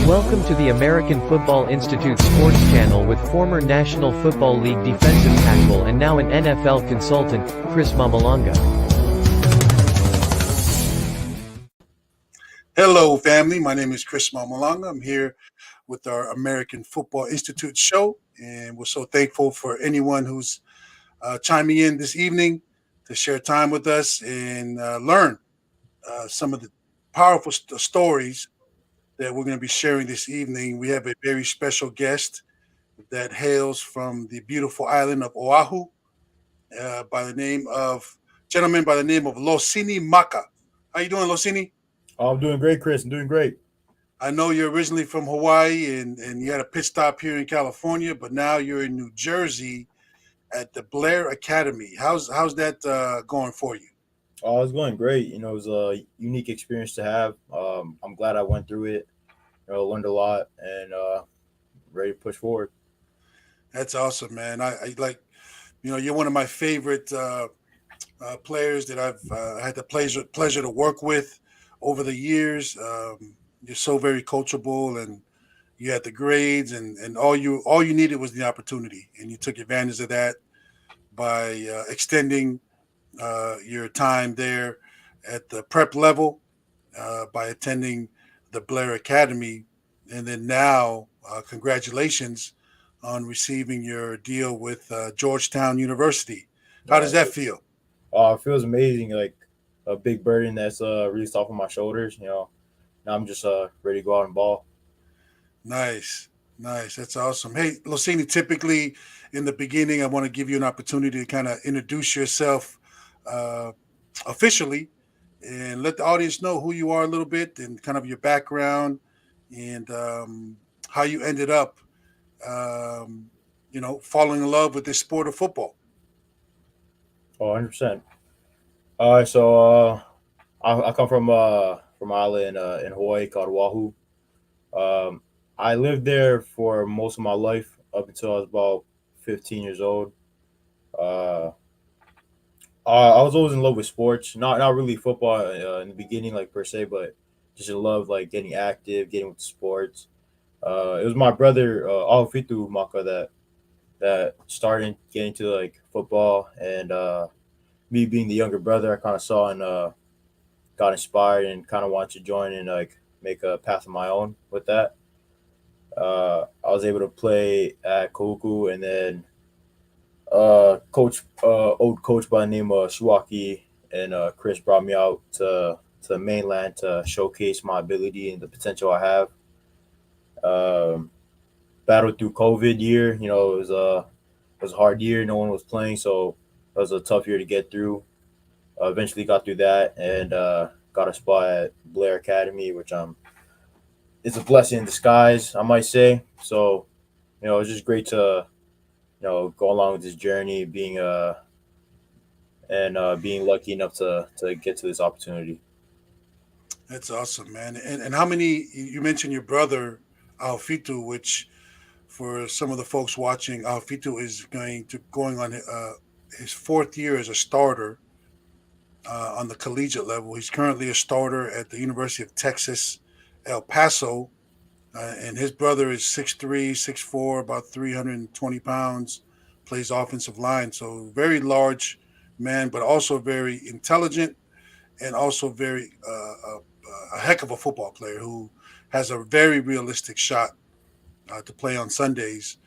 Welcome to the American Football Institute Sports Channel with former National Football League defensive tackle and now an NFL consultant, Chris Mamalanga. Hello, family. My name is Chris Mamalanga. I'm here with our American Football Institute show, and we're so thankful for anyone who's chiming in this evening to share time with us and learn some of the powerful stories that we're going to be sharing this evening. We have a very special guest that hails from the beautiful island of Oahu, gentleman by the name of Losini Maka. How you doing, Losini? Oh, I'm doing great, Chris. I'm doing great. I know you're originally from Hawaii and you had a pit stop here in California, but now you're in New Jersey at the Blair Academy. How's that going for you? Oh, it's going great. It was a unique experience to have. I'm glad I went through it. Learned a lot and ready to push forward. That's awesome, man. I like, you're one of my favorite players that I've had the pleasure to work with over the years. You're so very coachable, and you had the grades, and all you needed was the opportunity, and you took advantage of that by extending your time there at the prep level by attending the Blair Academy, and then now congratulations on receiving your deal with Georgetown University. How does that feel? It feels amazing, like a big burden that's released off of my shoulders. Now I'm just ready to go out and ball. Nice. That's awesome. Hey, Losini, typically in the beginning, I want to give you an opportunity to kind of introduce yourself officially and let the audience know who you are a little bit and kind of your background and how you ended up, falling in love with this sport of football. Oh, 100%. All right, so I come from an island in Hawaii called Oahu. I lived there for most of my life up until I was about 15 years old. Uh, I was always in love with sports, not really football in the beginning, like per se, but just in love like getting active, getting with sports. It was my brother Alfitu Maka that started getting to like football, and me being the younger brother, I kind of saw and got inspired and kind of wanted to join and like make a path of my own with that. I was able to play at Koku, and then old coach by the name of Shuaki and Chris brought me out to the mainland to showcase my ability and the potential I have. Battled through COVID year, it was a hard year. No one was playing, so it was a tough year to get through. Eventually got through that and got a spot at Blair Academy, which it's a blessing in disguise, I might say. So, it's just great to go along with this journey, being being lucky enough to get to this opportunity. That's awesome, man. And how many, you mentioned your brother, Alfitu, which for some of the folks watching, Alfitu is going on his fourth year as a starter on the collegiate level. He's currently a starter at the University of Texas, El Paso, and his brother is 6'3", 6'4", about 320 pounds, plays offensive line. So very large man, but also very intelligent and also very a heck of a football player who has a very realistic shot to play on Sundays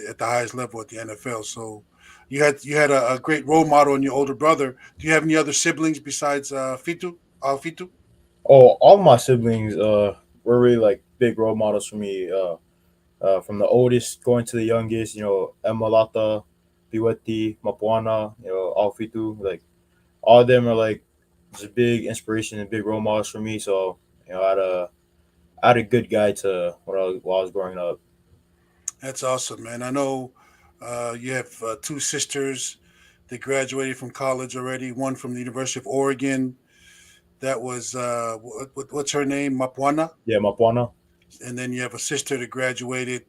at the highest level at the NFL. So you had a great role model in your older brother. Do you have any other siblings besides Fitu? Oh, all my siblings were really like big role models for me. From the oldest going to the youngest, Emalata, Piweti, Mapuana, Alfitu, like all of them are like just big inspiration and big role models for me. So, I had a good guide to while I was growing up. That's awesome, man. I know you have two sisters that graduated from college already. One from the University of Oregon. That was what's her name, Mapuana, Yeah, Mapuana. and then you have a sister that graduated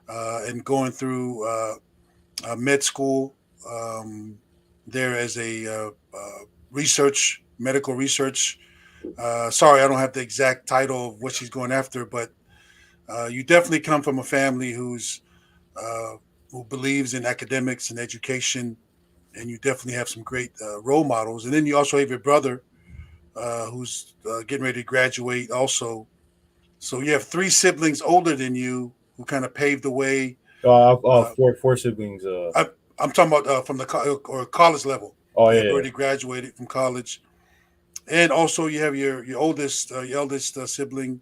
and going through med school there as a medical research. Sorry, I don't have the exact title of what she's going after, but You definitely come from a family uh, who believes in academics and education, and you definitely have some great role models. And then you also have your brother who's getting ready to graduate, also. So you have three siblings older than you who kind of paved the way. Uh, four siblings. I, I'm talking about from the or college level. Oh They yeah, have yeah. already graduated from college, and also you have your eldest sibling,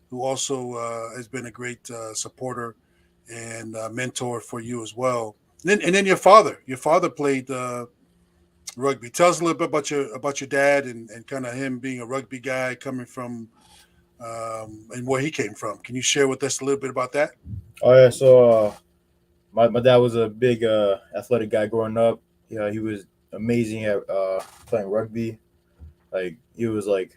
who also has been a great supporter and mentor for you as well. And then your father played rugby. Tell us a little bit about your dad and kind of him being a rugby guy coming from and where he came from. Can you share with us a little bit about that? Oh yeah. So my dad was a big athletic guy growing up. Yeah, he was amazing at playing rugby. Like he was like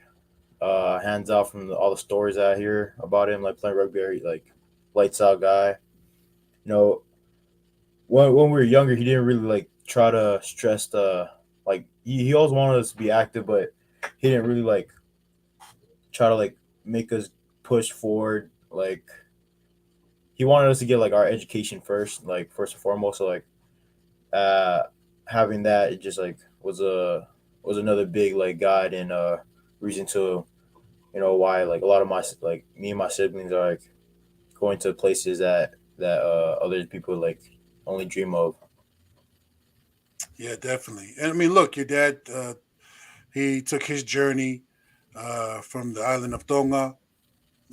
hands out from all the stories I hear about him, like playing rugby, like lights out guy. You know, when we were younger, he didn't really like try to stress the like he always wanted us to be active, but he didn't really like try to like make us push forward. Like he wanted us to get like our education first, like first and foremost. So like uh having that, it just like was another big like guide and reason to why like a lot of my like me and my siblings are like going to places that other people like only dream of. Yeah, definitely. And I mean, look, your dad he took his journey from the island of Tonga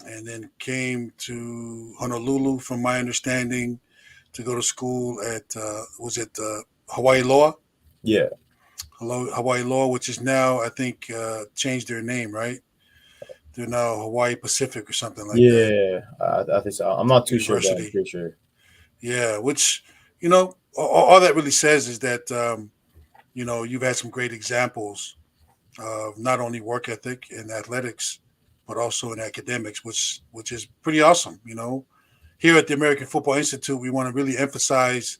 and then came to Honolulu, from my understanding, to go to school at was it Hawaii Law? Yeah, Hawaii Law, which is now I think changed their name, right? They're now Hawaii Pacific or something like that. yeah. I think so. I'm not too sure, but I'm University. pretty sure. Yeah, which all that really says is that you've had some great examples of not only work ethic in athletics, but also in academics, which is pretty awesome. Here at the American Football Institute, we want to really emphasize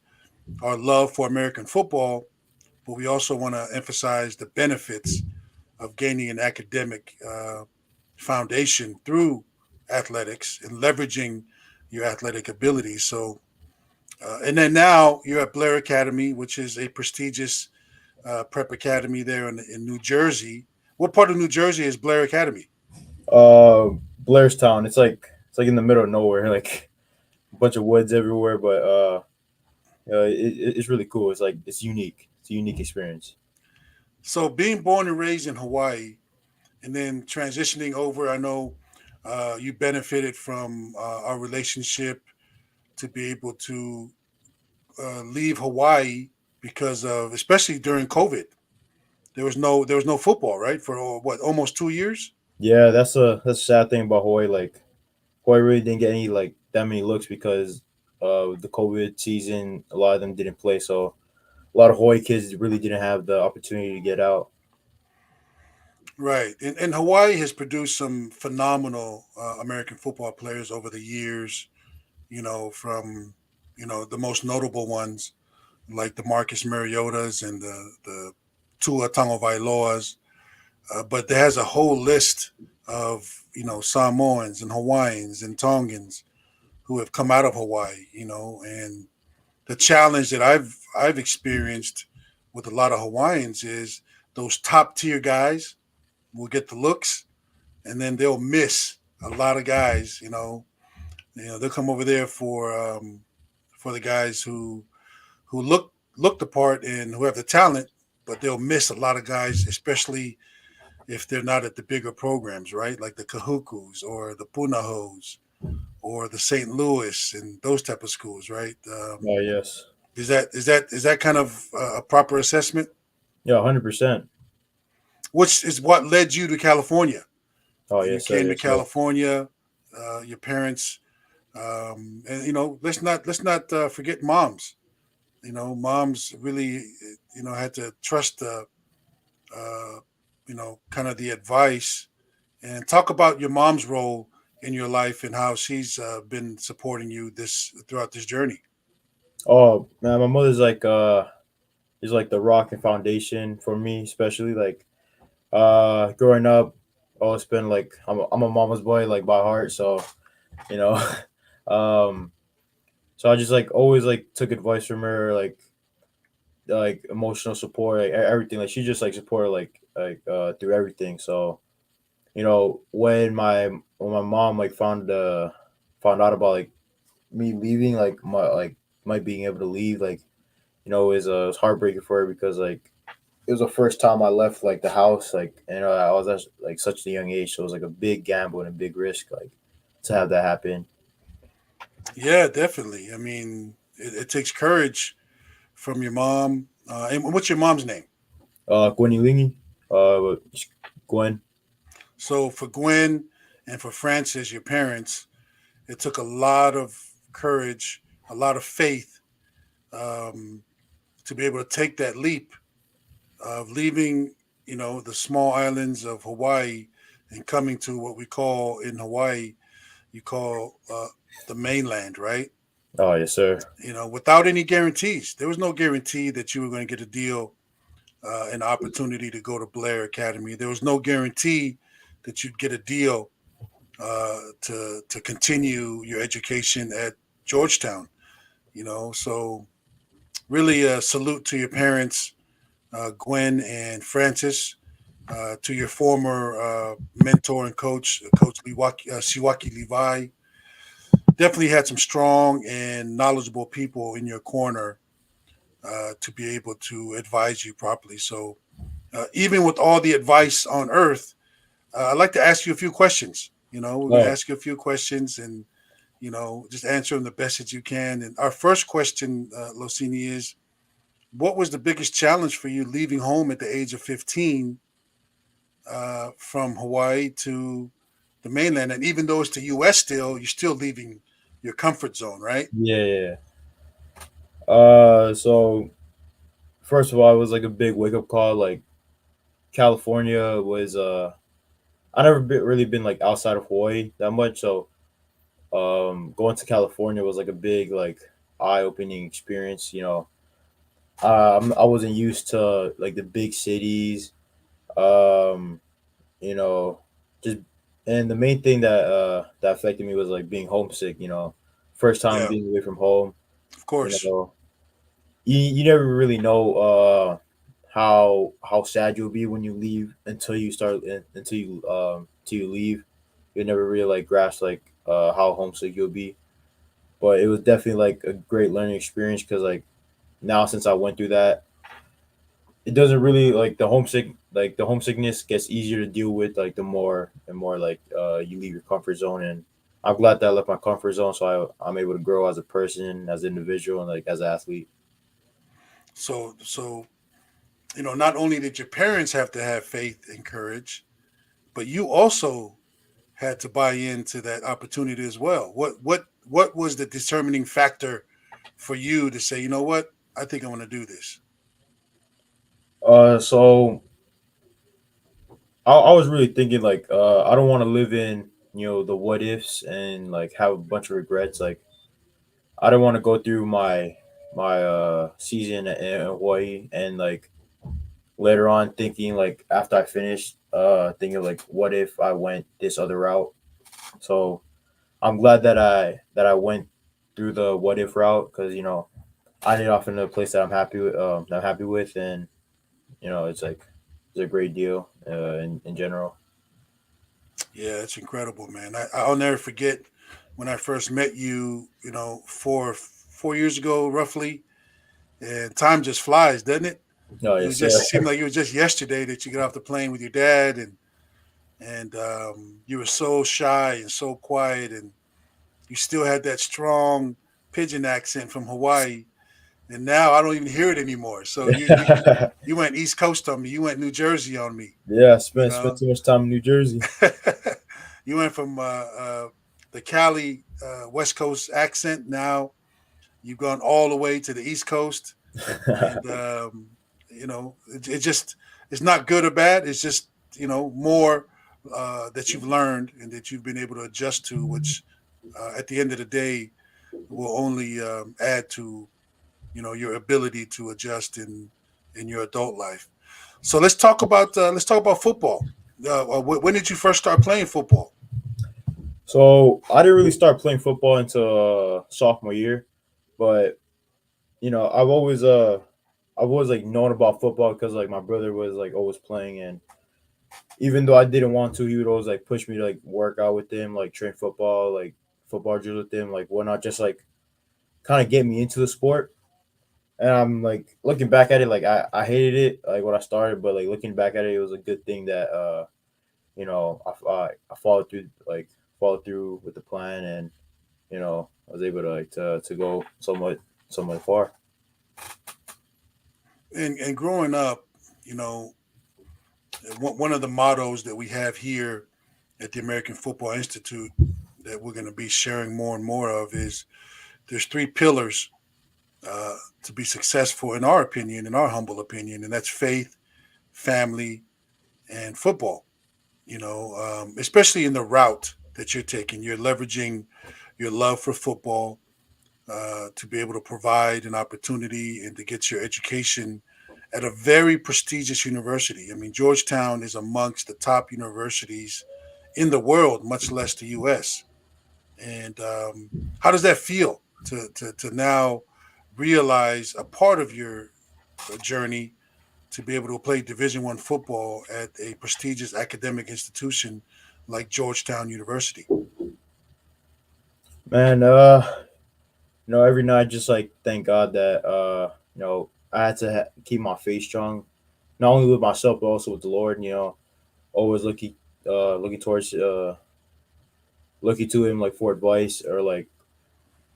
our love for American football, but we also want to emphasize the benefits of gaining an academic foundation through athletics and leveraging your athletic abilities. So, and then now you're at Blair Academy, which is a prestigious prep academy there in New Jersey. What part of New Jersey is Blair Academy? Uh, Blairstown. It's like in the middle of nowhere, like a bunch of woods everywhere, but it's really cool. It's like it's unique. It's a unique experience. So, being born and raised in Hawaii, and then transitioning over, I know you benefited from our relationship to be able to leave Hawaii because of, especially during COVID, there was no football, right? For what, almost 2 years. Yeah, that's a sad thing about Hawaii. Like Hawaii really didn't get any like that many looks because the COVID season. A lot of them didn't play, so a lot of Hawaii kids really didn't have the opportunity to get out. Right, and Hawaii has produced some phenomenal American football players over the years. From the most notable ones like the Marcus Mariotas and the Tua Tagovailoas, but there has a whole list of Samoans and Hawaiians and Tongans who have come out of Hawaii. And the challenge that I've experienced with a lot of Hawaiians is those top tier guys will get the looks, and then they'll miss a lot of guys. They'll come over there for the guys who look the part and who have the talent, but they'll miss a lot of guys, especially if they're not at the bigger programs, right? Like the Kahukus or the Punahos or the St. Louis and those type of schools, right? Oh yes, Is that kind of a proper assessment? yeah, 100%. Which is what led you to California. Oh You yes, sir. came to Yes, sir. California. Your parents, and let's not forget moms. Moms really, had to trust the, kind of the advice, and talk about your mom's role in your life and how she's been supporting you this throughout this journey. Oh man, my mother's like is like the rock and foundation for me, especially like growing up. Always been like I'm a mama's boy like by heart, so you know. um, so I just like always like took advice from her, like emotional support, like everything. Like she just like supported through everything. So when my mom like found out about like me leaving, my being able to leave, like it was heartbreaking for her because like it was the first time I left like the house, like I was at like such a young age, so it was like a big gamble and a big risk, like to have that happen. Yeah, definitely. I mean, it takes courage from your mom. And what's your mom's name? Gwen Lingy, uh, Gwen. So for Gwen and for Francis, your parents, it took a lot of courage, a lot of faith, um, to be able to take that leap of leaving, the small islands of Hawaii and coming to what we call in Hawaii, you call the mainland, right? Oh yes, sir. Without any guarantees. There was no guarantee that you were going to get a deal, an opportunity to go to Blair Academy. There was no guarantee that you'd get a deal to continue your education at Georgetown. So really a salute to your parents, Gwen and Francis, to your former mentor and coach, Coach Siwaki Levi. Definitely had some strong and knowledgeable people in your corner to be able to advise you properly. So, even with all the advice on earth, I'd like to ask you a few questions. We're going to Oh, ask you a few questions and, just answer them the best that you can. And our first question, Losini, is what was the biggest challenge for you leaving home at the age of 15 from Hawaii to the mainland? And even though it's the U.S. still, you're still leaving your comfort zone, right? yeah, yeah. So first of all, it was like a big wake up call. Like California was, I never really been like outside of Hawaii that much, so going to California was like a big like eye opening experience. I wasn't used to like the big cities. Um, you know, just and the main thing that affected me was like being homesick. First time Yeah, being away from home. of You course. know, you never really know how sad you'll be when you leave until you leave. You never really like grasp like how homesick you'll be. But it was definitely like a great learning experience because like now since I went through that, it doesn't really like the homesickness gets easier to deal with like the more and more like you leave your comfort zone. And I'm glad that I left my comfort zone so I'm able to grow as a person, as an individual, and like as an athlete. So not only did your parents have to have faith and courage, but you also had to buy into that opportunity as well. What was the determining factor for you to say, you know what, I think I want to do this? So I was really thinking like I don't want to live in the what ifs and like have a bunch of regrets. Like I don't want to go through my season in Hawaii and like later on thinking like after I finished thinking like what if I went this other route. So I'm glad that I went through the what if route because I ended off in a place that I'm happy with, and it's like it's a great deal in general. Yeah, it's incredible, man. I'll never forget when I first met you. 4 years ago, roughly. And time just flies, doesn't it? Oh It yes was sir. just seemed like it was just yesterday that you got off the plane with your dad, and you were so shy and so quiet, and you still had that strong pigeon accent from Hawaii. And now I don't even hear it anymore. So you went East Coast on me. You went New Jersey on me. Yeah, I You spent know, too much time in New Jersey. you went from the Cali West Coast accent. Now you've gone all the way to the East Coast, and it just it's not good or bad. It's just more that you've learned and that you've been able to adjust to, which at the end of the day will only add to your ability to adjust in your adult life. So let's talk about football. When did you first start playing football? So I didn't really start playing football until sophomore year, but I've always like known about football because like my brother was like always playing, and even though I didn't want to, he would always like push me to like work out with him, like train football, like football drills with him, like whatnot, just like kind of get me into the sport. And I'm like looking back at it, like I hated it like when I started, but like looking back at it, it was a good thing that I followed through with the plan, and I was able to to go somewhat far. And growing up, you know, one of the mottos that we have here at the American Football Institute that we're going to be sharing more and more of is there's three pillars to be successful, in our humble opinion, and that's faith, family, and football. Especially in the route that you're taking, you're leveraging your love for football to be able to provide an opportunity and to get your education at a very prestigious university. I mean, Georgetown is amongst the top universities in the world, much less the U.S. And how does that feel to now realize a part of your journey to be able to play Division I football at a prestigious academic institution like Georgetown University? Man, every night just like thank God that I had to keep my faith strong, not only with myself but also with the Lord. Always looking towards looking to Him like for advice or like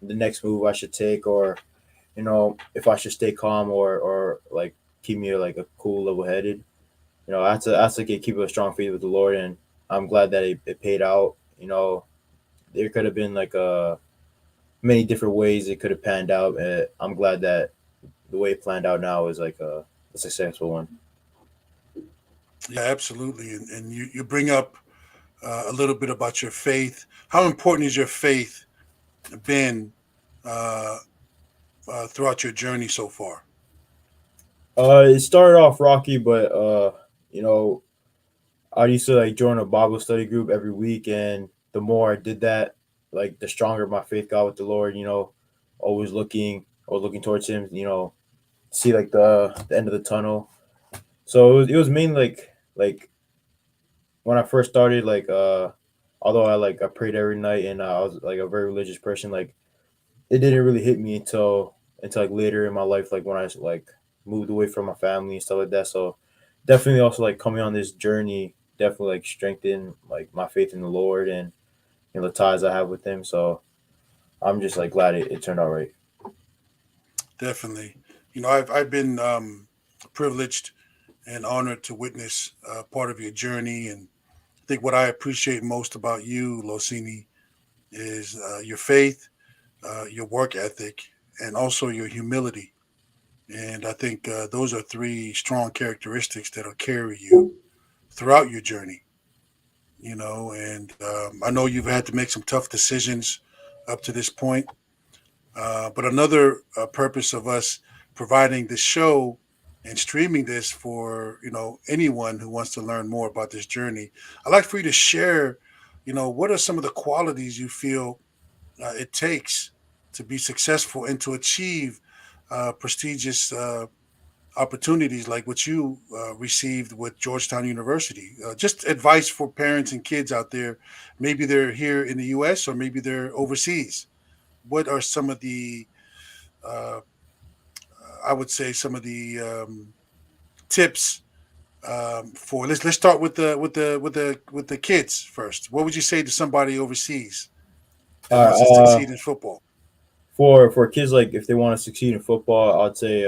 the next move I should take, or if I should stay calm or like keep me like a cool, level headed. I had to keep a strong faith with the Lord, and I'm glad that it paid out. There could have been like many different ways it could have panned out. I'm glad that the way it planned out now is like a successful one. Yeah, absolutely. And you bring up a little bit about your faith. How important is your faith been uh, throughout your journey so far? It started off rocky, but you know, I used to like join a Bible study group every week, and the more I did that, like the stronger my faith got with the Lord. Always looking towards Him. See like the end of the tunnel. So it was mainly like when I first started, like although I prayed every night and I was like a very religious person, like it didn't really hit me until like later in my life, like when I like moved away from my family and stuff like that. So definitely also like coming on this journey definitely like strengthened like my faith in the Lord and the ties I have with Him. So I'm just like glad it turned out right. Definitely. I've been privileged and honored to witness part of your journey. And I think what I appreciate most about you, Losini, is your faith, your work ethic, and also your humility. And I think those are three strong characteristics that'll carry you throughout your journey. And I know you've had to make some tough decisions up to this point. But another purpose of us providing this show and streaming this for anyone who wants to learn more about this journey, I'd like for you to share, what are some of the qualities you feel it takes to be successful and to achieve prestigious opportunities like what you received with Georgetown University. Just advice for parents and kids out there. Maybe they're here in the U.S. or maybe they're overseas. What are some of the uh, I would say some of the tips for let's start with the kids first. What would you say to somebody overseas that All right. wants to succeed in football? For kids, like if they want to succeed in football, I'd say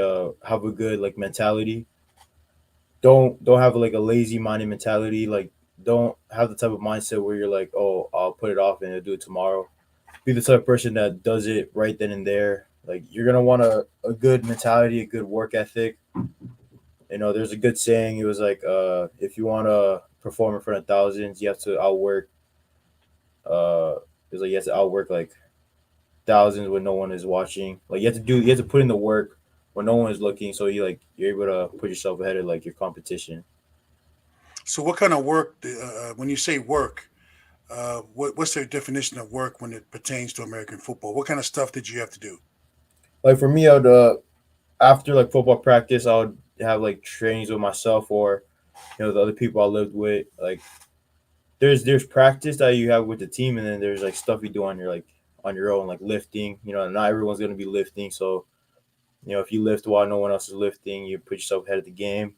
have a good like mentality. Don't have like a lazy minded mentality. Like don't have the type of mindset where you're like, oh, I'll put it off and I'll do it tomorrow. Be the type of person that does it right then and there. Like you're gonna want a good mentality, a good work ethic. There's a good saying. It was like, if you want to perform in front of thousands, you have to outwork. Uh, it's like you have to outwork like thousands when no one is watching. Like you have to put in the work when no one is looking, so you're able to put yourself ahead of like your competition. So, what kind of work? When you say work, what's their definition of work when it pertains to American football? What kind of stuff did you have to do? Like for me, I would after like football practice, I would have like trainings with myself or the other people I lived with. Like there's practice that you have with the team, and then there's like stuff you do on your own, like lifting. Not everyone's gonna be lifting, so if you lift while no one else is lifting, you put yourself ahead of the game.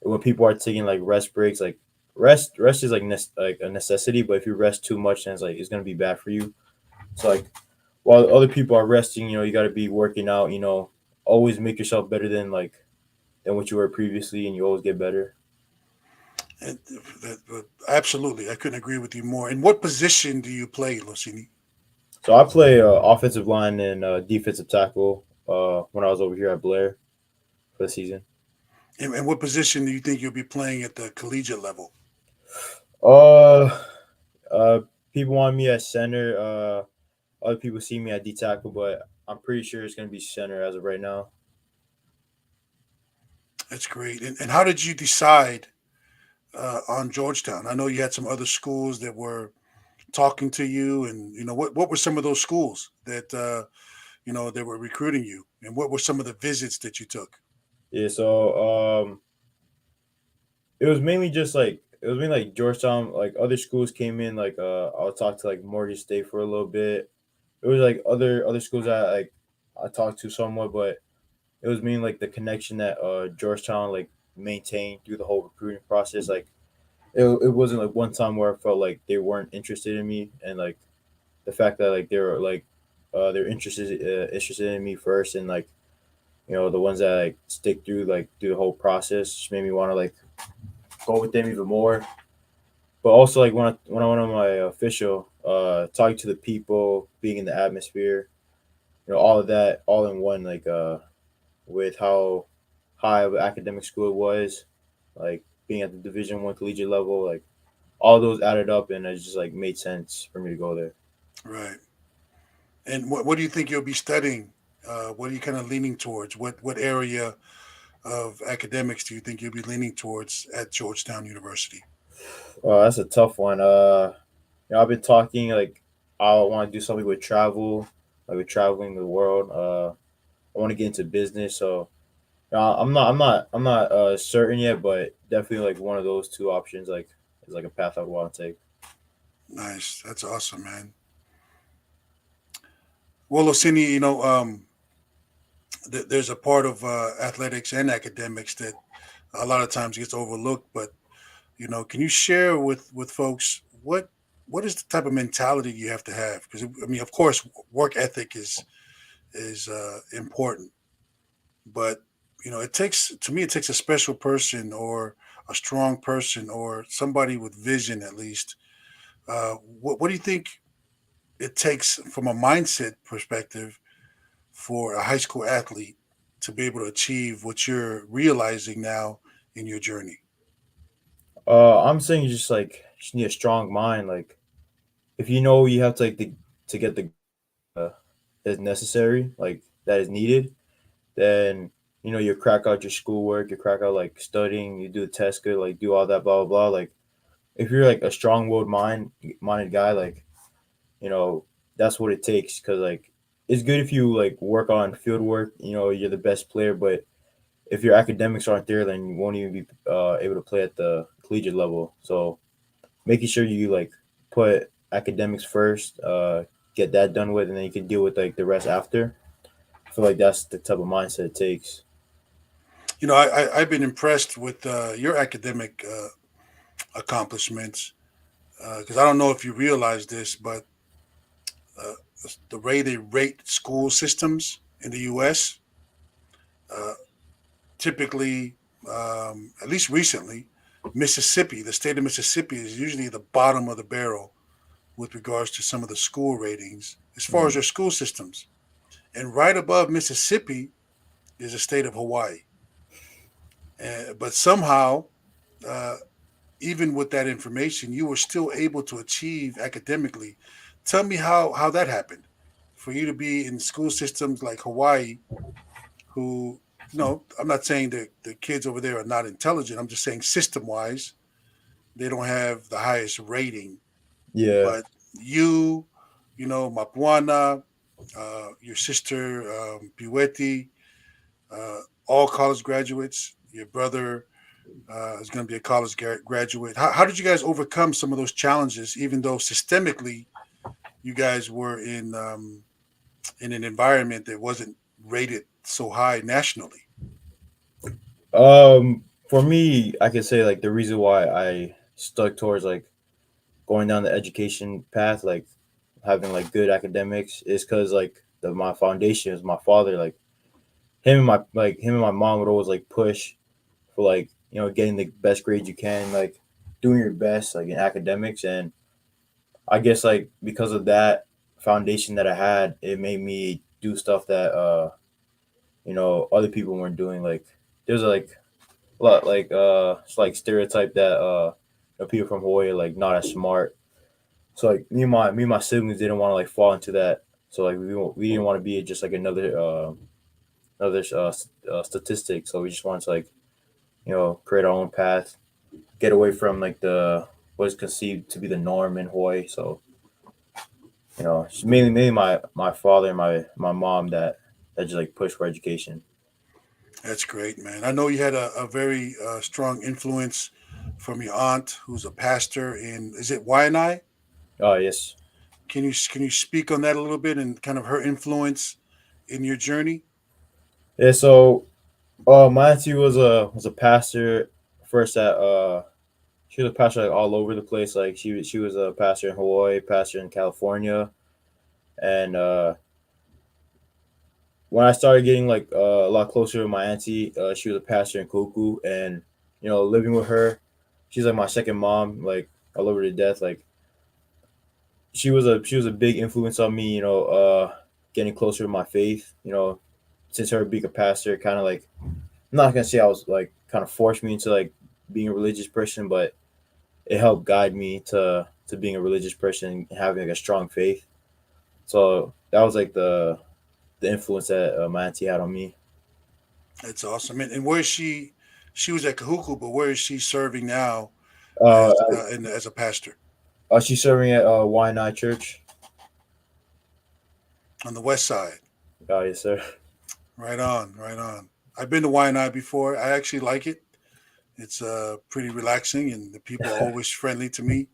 And when people are taking like rest breaks, like rest is like like a necessity, but if you rest too much, then it's gonna be bad for you. So like while other people are resting, you got to be working out. Always make yourself better than what you were previously, and you always get better. And absolutely, I couldn't agree with you more. And what position do you play, Losini? So I play offensive line and defensive tackle when I was over here at Blair for the season. And what position do you think you'll be playing at the collegiate level? Uh, uh, People want me at center. Other people see me at D tackle, but I'm pretty sure it's gonna be center as of right now. That's great. And how did you decide on Georgetown? I know you had some other schools that were talking to you, and what were some of those schools that that were recruiting you, and what were some of the visits that you took? Yeah, so it was mainly like Georgetown. Like other schools came in. Like I'll talk to like Morgan State for a little bit. It was like other schools that I talked to somewhat, but it was mainly like the connection that Georgetown like maintained through the whole recruiting process. Like it wasn't like one time where I felt like they weren't interested in me, and like the fact that like they're interested in me first, and like the ones that like stick through the whole process just made me want to like go with them even more. But also like when I went on my official, talking to the people, being in the atmosphere, all of that all in one, like with how high of an academic school it was, like being at the Division 1 collegiate level, like all those added up, and it just like made sense for me to go there. Right. And what do you think you'll be studying? What are you kind of leaning towards? What area of academics do you think you'll be leaning towards at Georgetown University? That's a tough one. I've been talking like I want to do something with travel, like with traveling the world. I want to get into business, so I'm not certain yet, but definitely like one of those two options like is like a path I'd want to take. Nice. That's awesome, man. Well, Osini, there's a part of athletics and academics that a lot of times gets overlooked. But can you share with folks what is the type of mentality you have to have? Because I mean, of course, work ethic is important, but it takes a special person or a strong person or somebody with vision at least. What do you think it takes from a mindset perspective for a high school athlete to be able to achieve what you're realizing now in your journey? I'm saying you just need a strong mind. Like if you know you have to to get the uh, that's necessary, like that is needed, then you crack out your schoolwork, you crack out like studying, you do the test good, like do all that blah blah blah. Like if you're like a strong-willed minded guy, like you know that's what it takes. Because like it's good if you like work on field work, you're the best player, but if your academics aren't there, then you won't even be able to play at the collegiate level. So making sure you like put academics first, get that done with, and then you can deal with like the rest after. I feel like that's the type of mindset it takes. I've been impressed with your academic accomplishments because I don't know if you realize this, but uh, the way they rate school systems in the U.S. Uh, typically, at least recently, Mississippi, the state of Mississippi, is usually the bottom of the barrel with regards to some of the school ratings as far as Mm. their school systems. And right above Mississippi is the state of Hawaii. But somehow, uh, even with that information, you were still able to achieve academically. Tell me how that happened for you to be in school systems like Hawaii, who, I'm not saying that the kids over there are not intelligent. I'm just saying system wise, they don't have the highest rating. Yeah. but you, Mapuana, your sister Piweti, all college graduates. Your brother is going to be a college graduate. How did you guys overcome some of those challenges, even though systemically you guys were in an environment that wasn't rated so high nationally? For me, I could say like the reason why I stuck towards like going down the education path, like having like good academics, is because like my foundation is my father. Like him and my mom would always like push for like getting the best grades you can, like doing your best like in academics. And I guess like because of that foundation that I had, it made me do stuff that other people weren't doing. Like there's like a lot like it's like stereotype that people from Hawaii are like not as smart. So like me and my siblings didn't want to like fall into that. So like we didn't want to be just like another statistic. So we just wanted to like create our own path, get away from like the what is conceived to be the norm in Hawaii. So it's mainly my father and my mom that just like push for education. That's great, man. I know you had a very strong influence from your aunt, who's a pastor in, is it Waianae? Oh yes. Can you speak on that a little bit and kind of her influence in your journey? Yeah. So my auntie was a pastor first at she was a pastor like all over the place. Like she was a pastor in Hawaii, pastor in California, and when I started getting like a lot closer to my auntie, she was a pastor in Koku, and living with her, she's like my second mom. Like I love her to death. Like she was a big influence on me. Getting closer to my faith. Since her being a pastor, kind of like I'm not gonna say I was like kind of forced me into like being a religious person, but it helped guide me to being a religious person and having like a strong faith. So that was like the influence that my auntie had on me. That's awesome. And where is she? She was at Kahuku, but where is she serving now Uh, as a pastor? she's serving at Waianae Church. On the west side. Yes, sir. Right on, right on. I've been to Waianae before. I actually like it. It's pretty relaxing, and the people are always friendly to me.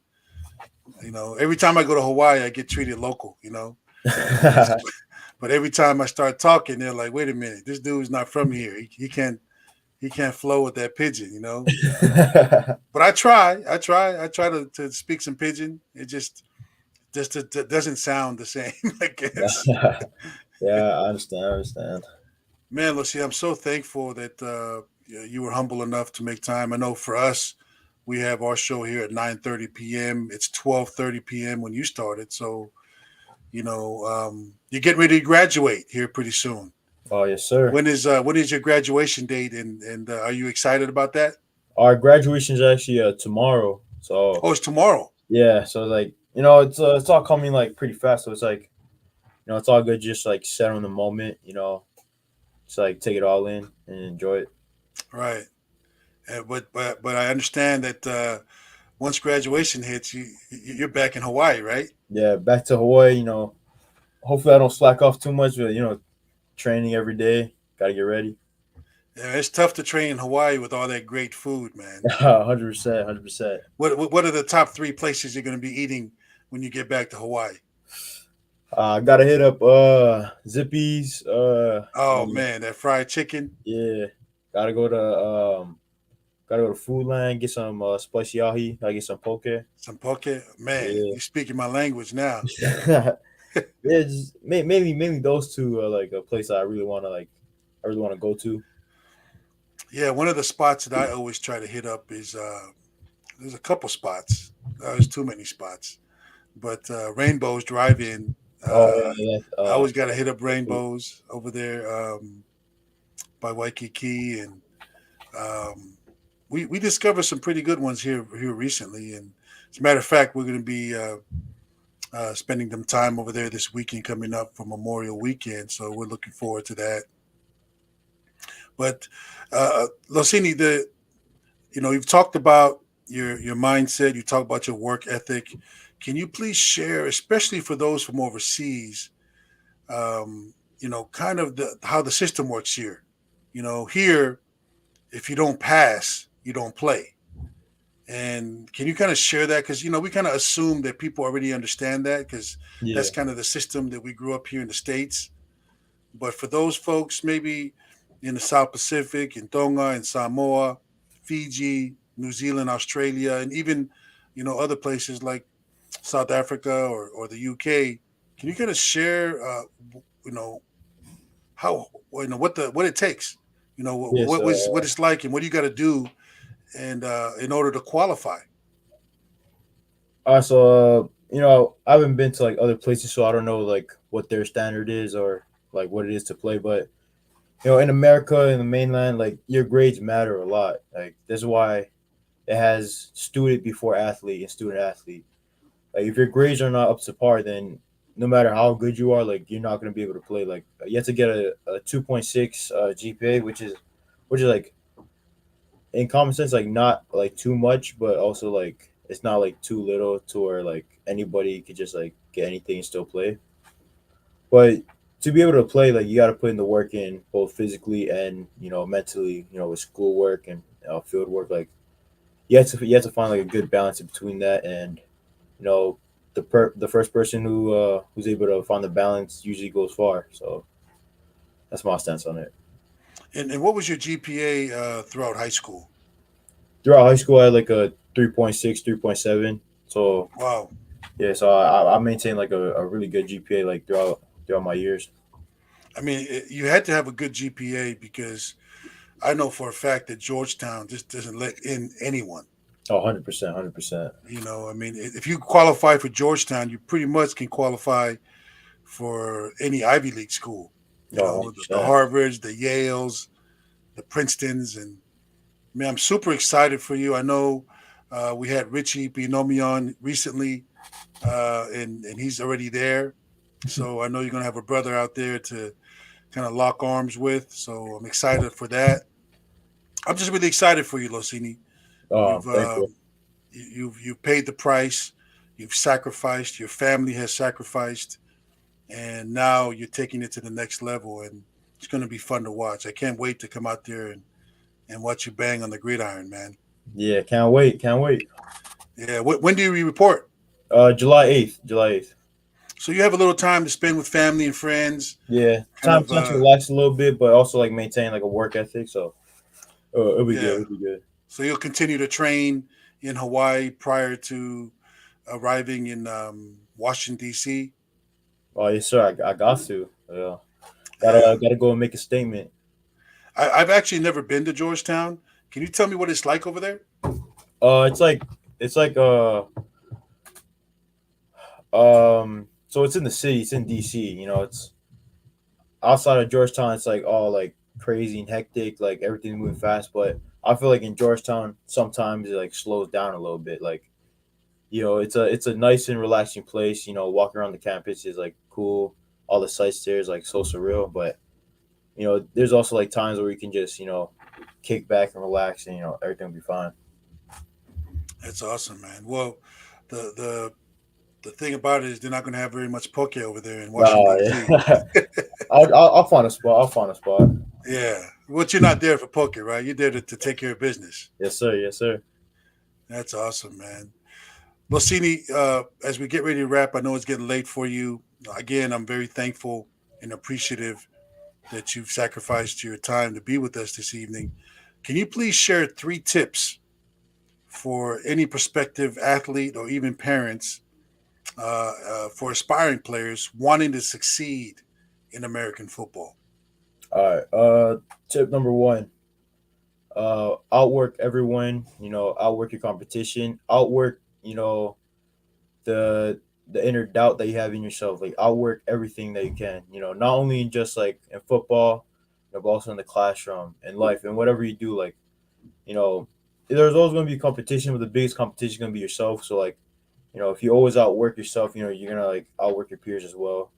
Every time I go to Hawaii, I get treated local. But every time I start talking, they're like, "Wait a minute, this dude's not from here. He can't flow with that pigeon." But I try to speak some pigeon. It just doesn't sound the same, I guess. Yeah, I understand. I understand. Man, Lucy, I'm so thankful that you were humble enough to make time. I know for us, we have our show here at 9:30 p.m. It's 12:30 p.m. when you started, so you're getting ready to graduate here pretty soon. Oh yes, sir. When is your graduation date, and are you excited about that? Our graduation is actually tomorrow. So Oh, it's tomorrow. yeah, so like it's all coming like pretty fast. So it's like it's all good. Just like set on the moment. Just like take it all in and enjoy it. Right. But I understand that once graduation hits, you're back in Hawaii, right? Yeah, back to Hawaii. Hopefully I don't slack off too much, but training every day. Got to get ready. Yeah, it's tough to train in Hawaii with all that great food, man. 100%, 100%. What are the top three places you're going to be eating when you get back to Hawaii? Gotta hit up Zippy's. Oh man, that fried chicken, Yeah, gotta go to Food Land, get some spicy ahi. I get some poke. some poke. Man, Yeah. you're speaking my language now. Yeah, just mainly those two are like a place I really want to go to. Yeah, one of the spots that I always try to hit up is there's a couple spots. There's too many spots, but Rainbows Drive-In. Oh Uh, yeah, I always got to hit up Rainbows over there by Waikiki, and um, we discovered some pretty good ones here recently. And as a matter of fact, we're going to be spending some time over there this weekend coming up for Memorial Weekend. So we're looking forward to that. But Losini, you've talked about your mindset. You talk about your work ethic. Can you please share, especially for those from overseas, kind of how the system works here? Here, if you don't pass, you don't play. And can you kind of share that? Because we kind of assume that people already understand that because Yeah. that's kind of the system that we grew up here in the States. But for those folks, maybe in the South Pacific, in Tonga, in Samoa, Fiji, New Zealand, Australia, and even other places like South Africa or the UK, can you kind of share, you know, how what it takes, Yeah. what it's like, and what do you got to do, and in order to qualify? I haven't been to like other places, so I don't know like what their standard is or like what it is to play. But in America, in the mainland, like your grades matter a lot. Like that's why it has student before athlete and student athlete. Like if your grades are not up to par, then no matter how good you are, like you're not going to be able to play. Like you have to get a 2.6 GPA, which is like in common sense like not like too much, but also like it's not like too little to where like anybody could just like get anything and still play. But to be able to play, like you got to put in the work in both physically and mentally. With schoolwork and field work, like you have to find like a good balance between that and you know the first person who's able to find the balance usually goes far. So that's my stance on it. And what was your GPA throughout high school? Throughout high school, I had like a 3.6, 3.7. So Wow. yeah, so I maintained like a really good GPA like throughout my years. I mean, you had to have a good GPA because I know for a fact that Georgetown just doesn't let in anyone. Oh, 100%, 100%. I mean, if you qualify for Georgetown, you pretty much can qualify for any Ivy League school. Oh, The 100%. Harvards, the Yales, the Princetons, and man, I'm super excited for you. I know we had Richie Binomi on recently, and he's already there. So I know you're gonna have a brother out there to kind of lock arms with. So I'm excited for that. I'm just really excited for you, Losini. Oh, You've thank you. you've paid the price. You've sacrificed. Your family has sacrificed, and now you're taking it to the next level. And it's going to be fun to watch. I can't wait to come out there and watch you bang on the gridiron, man. Yeah, can't wait, can't wait. Yeah. When do you report? July 8th, July 8th. So you have a little time to spend with family and friends. Yeah, Kind of. time to relax a little bit, but also like maintain like a work ethic. So it'll be good. Yeah. It'll be good. So you'll continue to train in Hawaii prior to arriving in Washington D.C. Oh yes, sir. I got to. Yeah, Yeah. gotta go and make a statement. I've actually never been to Georgetown. Can you tell me what it's like over there? It's like so it's in the city. It's in DC. It's outside of Georgetown. It's like all like crazy and hectic. Like everything's moving fast. But I feel like in Georgetown sometimes it like slows down a little bit. Like it's a nice and relaxing place. Walking around the campus is like cool. All the sights there is like so surreal. But there's also like times where you can just kick back and relax, and everything will be fine. That's awesome, man. Well, the the the thing about it is they're not going to have very much poke over there in Washington D.C. Yeah. I'll find a spot. I'll find a spot. Yeah, but you're not there for poke, right? You're there to take care of business. Yes, sir. Yes, sir. That's awesome, man. Losini, as we get ready to wrap, I know it's getting late for you. Again, I'm very thankful and appreciative that you've sacrificed your time to be with us this evening. Can you please share 3 tips for any prospective athlete or even parents for aspiring players wanting to succeed in American football? All right. Tip number one: outwork everyone. Outwork your competition. Outwork. The the inner doubt that you have in yourself. Like outwork everything that you can. Not only in just like in football, but also in the classroom, in life, and whatever you do. Like you know, there's always going to be competition, but the biggest competition is going to be yourself. So like if you always outwork yourself, you're gonna like outwork your peers as well.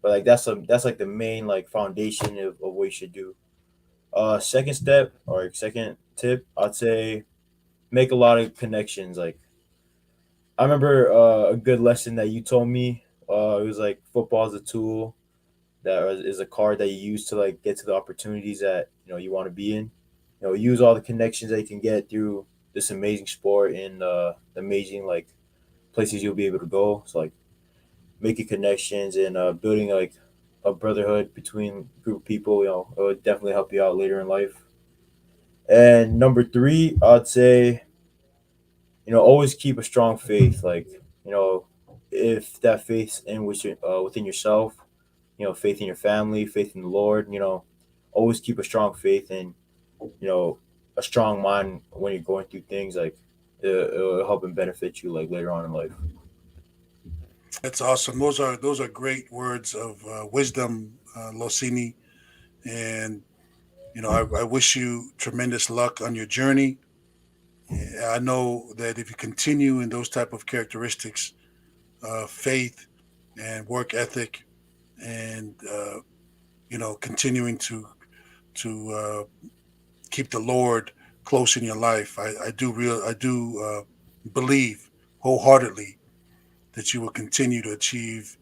But like that's like the main like foundation of what you should do. Second step or second tip, I'd say make a lot of connections. Like I remember a good lesson that you told me. It was like football is a tool that is a card that you use to like get to the opportunities that you want to be in. Use all the connections that you can get through this amazing sport and the amazing like places you'll be able to go. So like making connections and building like a brotherhood between a group of people. It would definitely help you out later in life. And number three, I'd say always keep a strong faith. Like you know, if that faith in which within yourself, faith in your family, faith in the Lord. Always keep a strong faith and a strong mind when you're going through things. Like it'll help and benefit you like later on in life. That's awesome. Those are great words of wisdom, Losini. And I wish you tremendous luck on your journey. I know that if you continue in those type of characteristics, faith and work ethic, and continuing to keep the Lord close in your life, I do believe wholeheartedly that you will continue to achieve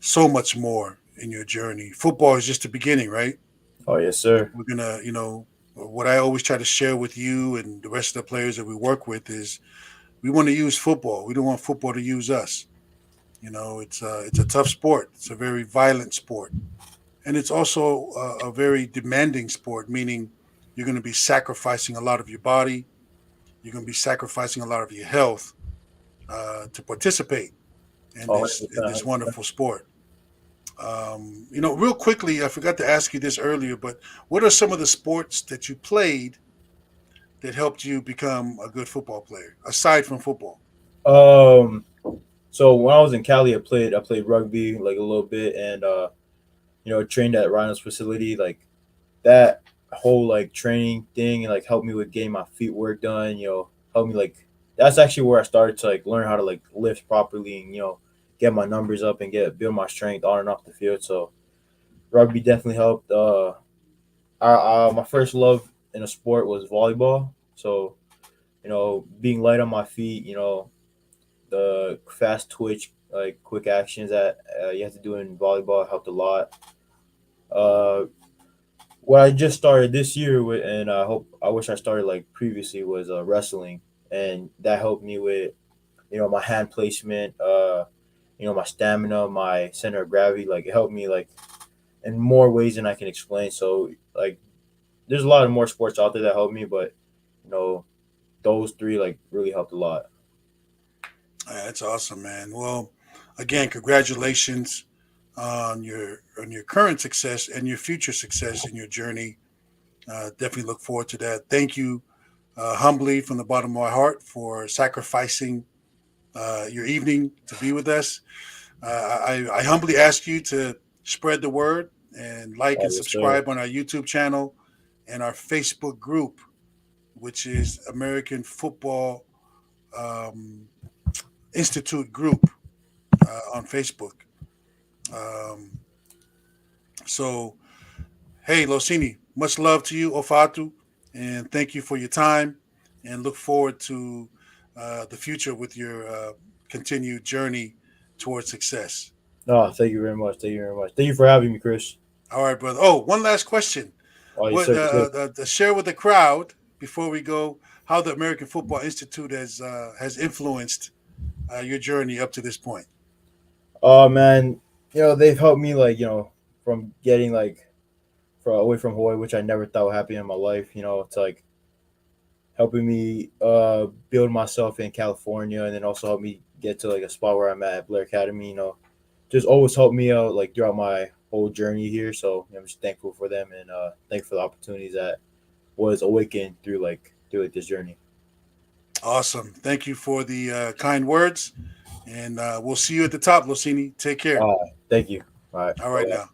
so much more in your journey. Football is just the beginning, right? Oh yes, sir. We're gonna, what I always try to share with you and the rest of the players that we work with is we want to use football. We don't want football to use us. It's a tough sport. It's a very violent sport, and it's also a very demanding sport. Meaning, you're going to be sacrificing a lot of your body. You're going to be sacrificing a lot of your health to participate in Oh, this 100%. wonderful sport. Real quickly, I forgot to ask you this earlier, but what are some of the sports that you played that helped you become a good football player aside from football? Um, so when I was in Cali, I played rugby like a little bit, and trained at Rhino's facility. Like that whole like training thing, and like helped me with getting my feet work done. Helped me like that's actually where I started to like learn how to like lift properly and get my numbers up and get build my strength on and off the field. So rugby definitely helped. My first love in a sport was volleyball. So being light on my feet, the fast twitch, like quick actions that you have to do in volleyball helped a lot. Uh, what I just started this year with, and I wish I started like previously was wrestling, and that helped me with my hand placement, my stamina, my center of gravity. Like it helped me like in more ways than I can explain. So like there's a lot of more sports out there that help me, but you know those three like really helped a lot. That's awesome, man. Well, again, congratulations on your current success and your future success in your journey. Definitely look forward to that. Thank you, humbly from the bottom of my heart, for sacrificing your evening to be with us. I humbly ask you to spread the word and like and Yes, sir. subscribe on our YouTube channel and our Facebook group, which is American Football um, Institute group on Facebook. Um, so, hey, Losini, much love to you, Ofatu, and thank you for your time. And look forward to the future with your continued journey towards success. No, thank you very much. Thank you very much. Thank you for having me, Chris. All right, brother. Oh, one last question. Oh, yes, What sir. Yes, sir. share with the crowd before we go how the American Football Institute has influenced your journey up to this point. Oh man, they've helped me like from getting like away from Hawaii, which I never thought would happen in my life. It's like helping me build myself in California, and then also help me get to like a spot where I'm at Blair Academy. Just always helped me out like throughout my whole journey here. So I'm just thankful for them and thankful for the opportunities that was awakened through like this journey. Awesome. Thank you for the kind words. And we'll see you at the top, Losini. Take care. Thank you. All right. All right Bye. now.